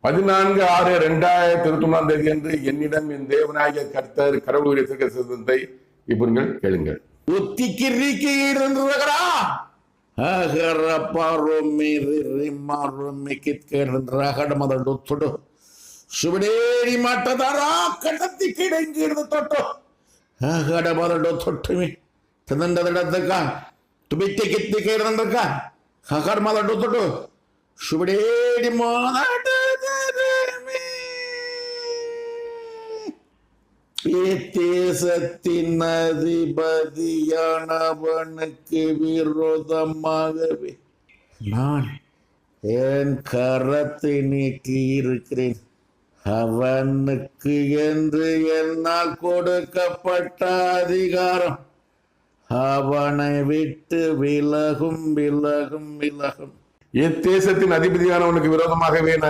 14/6/2021 அன்று என்னிடம் என் தேவனாகிய கர்த்தர் கடவுளுடைய தீர்க்கதரிசனத்தை இப்போ நீங்கள் கேளுங்கள். தேசத்தின் அதிபதியானவனுக்கு விரோதமாகவே நான் என் கரத்தை நீட்டி இருக்கிறேன். அவனுக்கு என்று என்னால் கொடுக்கப்பட்ட அதிகாரம் அவனை விட்டு விலகும். தேசத்தின் அதிபதியானவனுக்கு விரோதமாகவே நான்